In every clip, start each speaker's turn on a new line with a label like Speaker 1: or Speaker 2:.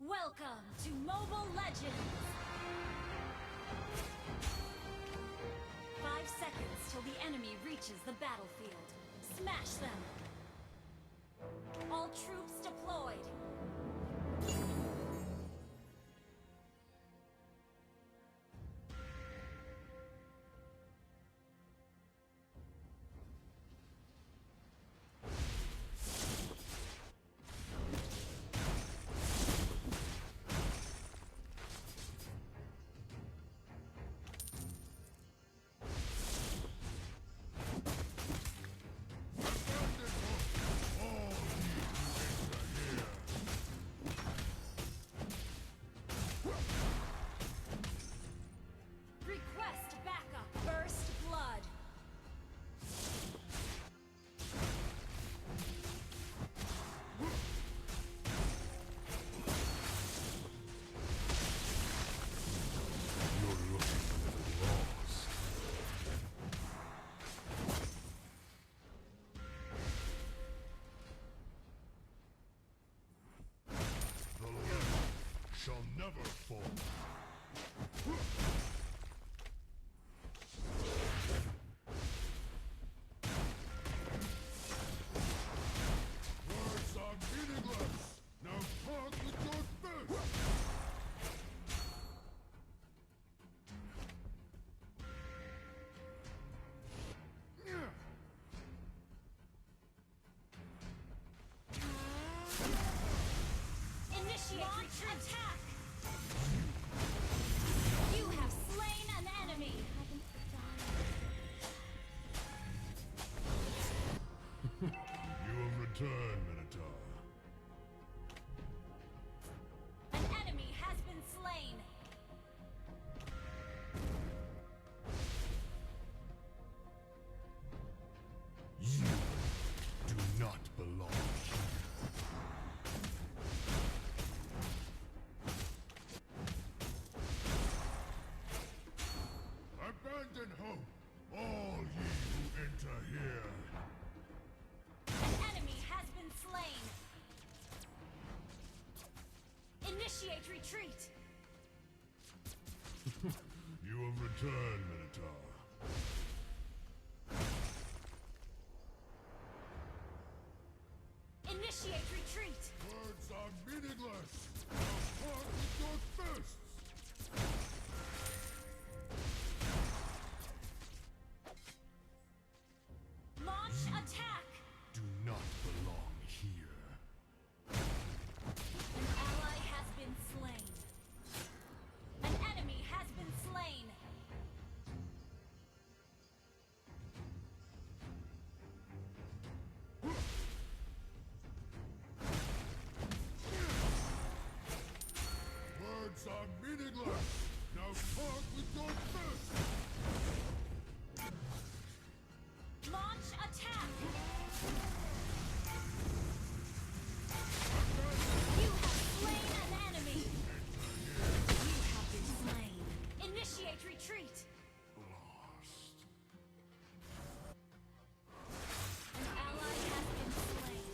Speaker 1: Welcome to Mobile Legends! 5 seconds till the enemy reaches the battlefield. Smash them! All troops deployed! Request backup! First blood!
Speaker 2: You're looking a little lost. The left shall never fall. Words are meaningless. Now talk with your fist.
Speaker 1: Initiate attack! You have slain an enemy!
Speaker 2: You will return, Minotaur.
Speaker 1: An enemy has been slain!
Speaker 2: You do not belong here. Abandon hope, all ye who enter here.
Speaker 1: An enemy has been slain! Initiate retreat!
Speaker 2: You will return, Minotaur.
Speaker 1: Initiate retreat!
Speaker 2: Words are meaningless. Now talk with your fists.
Speaker 1: Launch attack!
Speaker 2: Do not belong here.
Speaker 1: An ally has been slain. An enemy has been slain.
Speaker 2: Words are meaningless. Now talk with your fists.
Speaker 1: Launch attack! You have slain an enemy! You have been slain. Initiate retreat!
Speaker 2: Lost.
Speaker 1: An ally has been slain.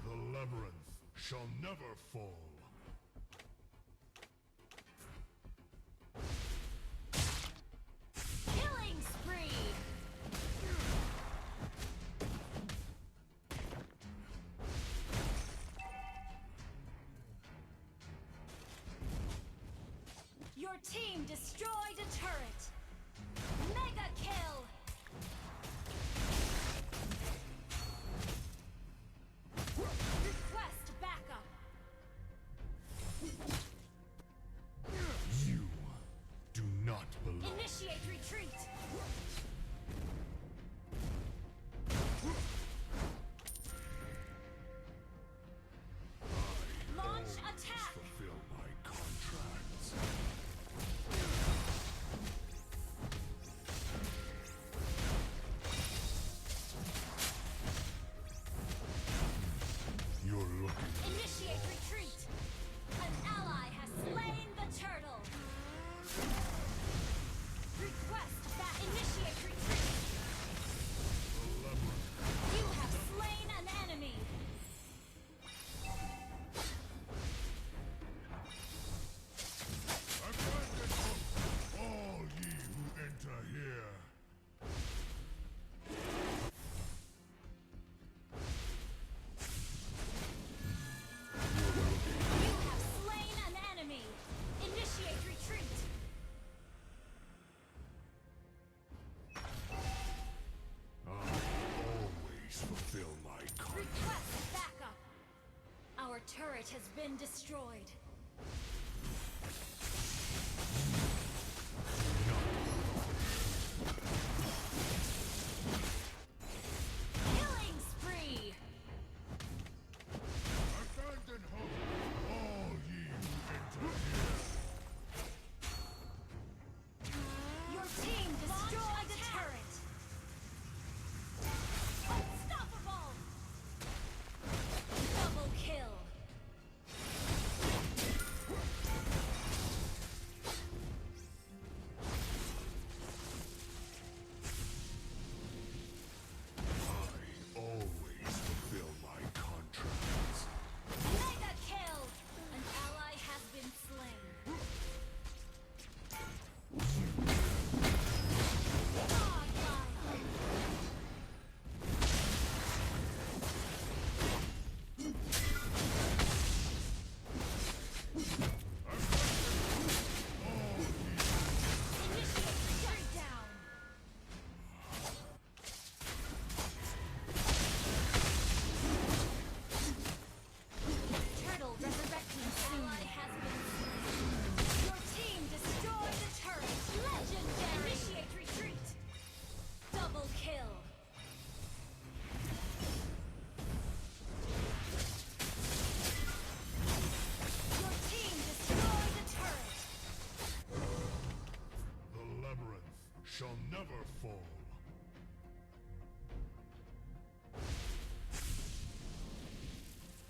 Speaker 2: The labyrinth shall never fall.
Speaker 1: Killing spree! Your team destroyed a turret! Mega kill! Request backup!
Speaker 2: You do not belong.
Speaker 1: Initiate retreat! Launch attack!
Speaker 2: Fulfill my contracts. You're looking.
Speaker 1: Initiate retreat! An ally has slain the turtle! Request back! Initiate retreat! turret has been destroyed. Killing spree!
Speaker 2: Abandon hope, all ye who enter here.
Speaker 1: Your team destroyed the turret! Unstoppable! Double kill!
Speaker 2: I always fulfill my contracts.
Speaker 1: Mega kill! An ally has been slain. Godlike! Initiate shut down! Turtle resurrecting soon. Ally has been slain. Your team destroyed the turret. Legendary. Initiate retreat. Double kill. Your team destroyed the turret.
Speaker 2: The labyrinth shall never fall.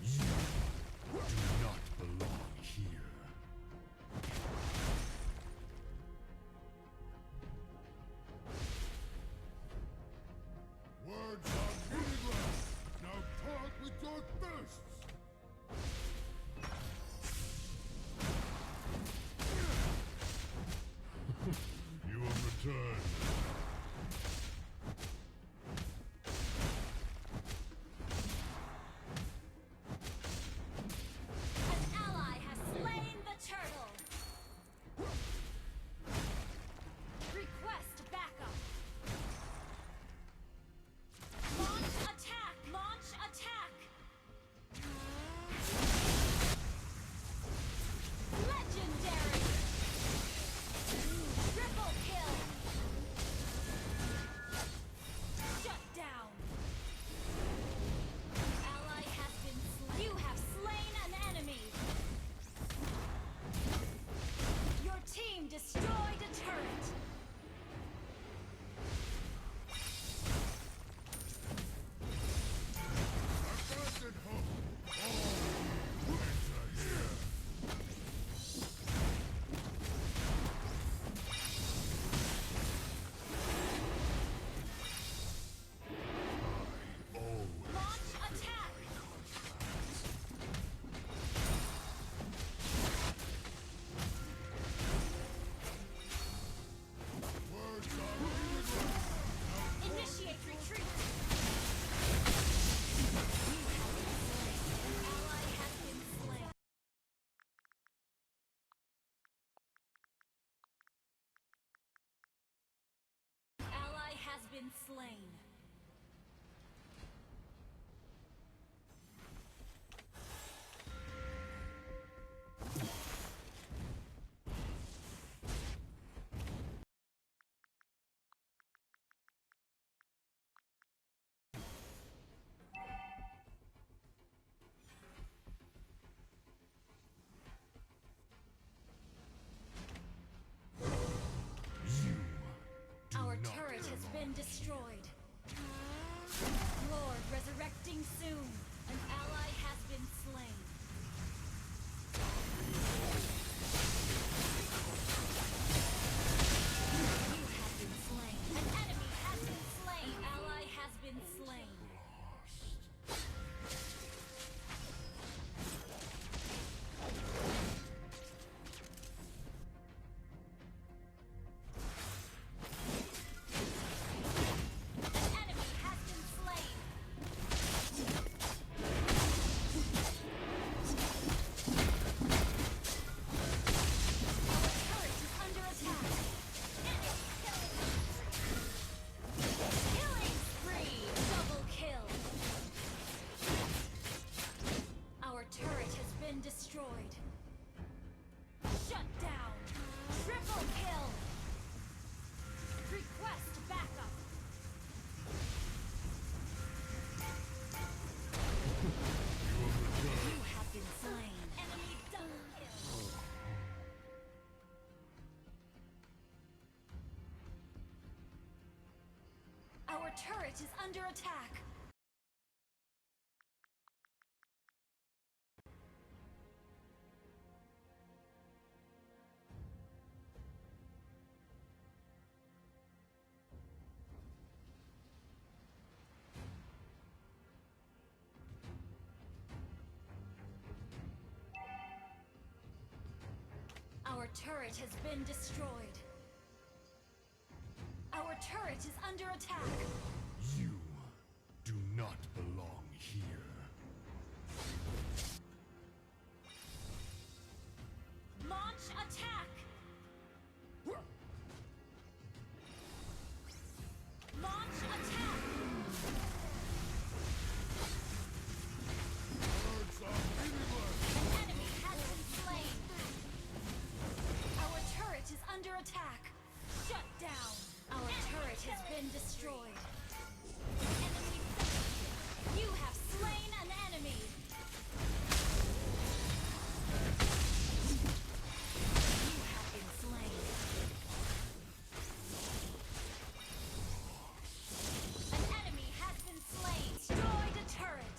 Speaker 2: You do not belong here. Words are meaningless. Now talk with your fists. You have returned.
Speaker 1: An ally has slain the turtle. Request backup. Launch attack. Launch attack. Legendary. Triple kill. Shut down. Ally has been slain. You have slain an enemy. Your team destroyed a turret.
Speaker 2: Abandon hope. All ye who enter here. I always
Speaker 1: Launch attack.
Speaker 2: words are meaningless.
Speaker 1: Initiate retreat. An ally has been slain. Ally has been slain. Our turret has been destroyed. Lord resurrecting soon. An ally has been slain. You have been slain. An enemy has been slain. Ally has been slain. An enemy has been slain. turret is under attack. Our turret has been destroyed. Our turret is under attack.
Speaker 2: You do not belong here.
Speaker 1: Launch attack! Launch attack!
Speaker 2: Words are meaningless.
Speaker 1: An enemy has been slain. Our turret is under attack. Shut down. Our turret has been destroyed. Enemy double. You have slain an enemy. You have been slain. An enemy has been slain. Destroyed a turret.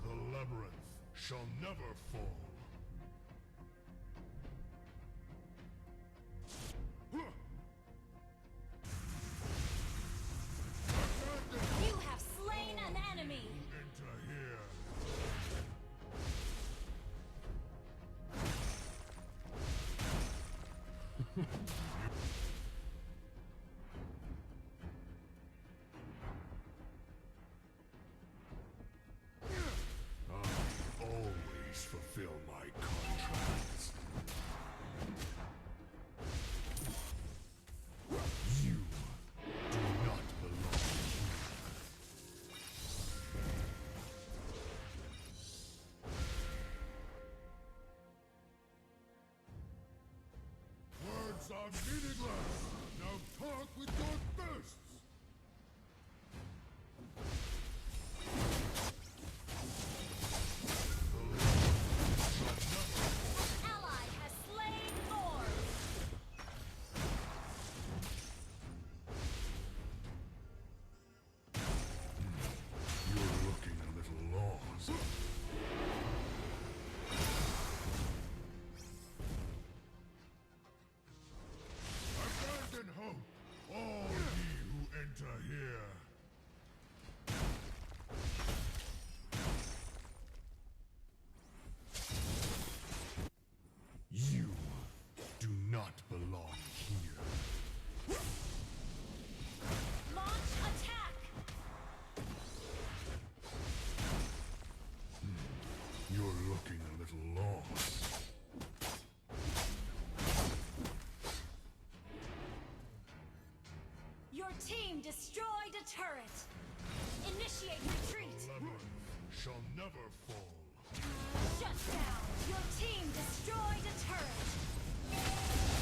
Speaker 2: The labyrinth shall never fall. Abandon
Speaker 1: You have slain an enemy.
Speaker 2: enter here. I always fulfill my contracts. You do not belong here. Words are meaningless. Now talk with your fists.
Speaker 1: An ally has slain Lord.
Speaker 2: You're looking a little lost. Abandon hope, all ye who enter here. You do not belong here.
Speaker 1: Launch attack.
Speaker 2: You're looking a little lost.
Speaker 1: Your team destroyed a turret. Initiate retreat.
Speaker 2: The labyrinth shall never fall.
Speaker 1: Shut down. Your team destroyed a turret.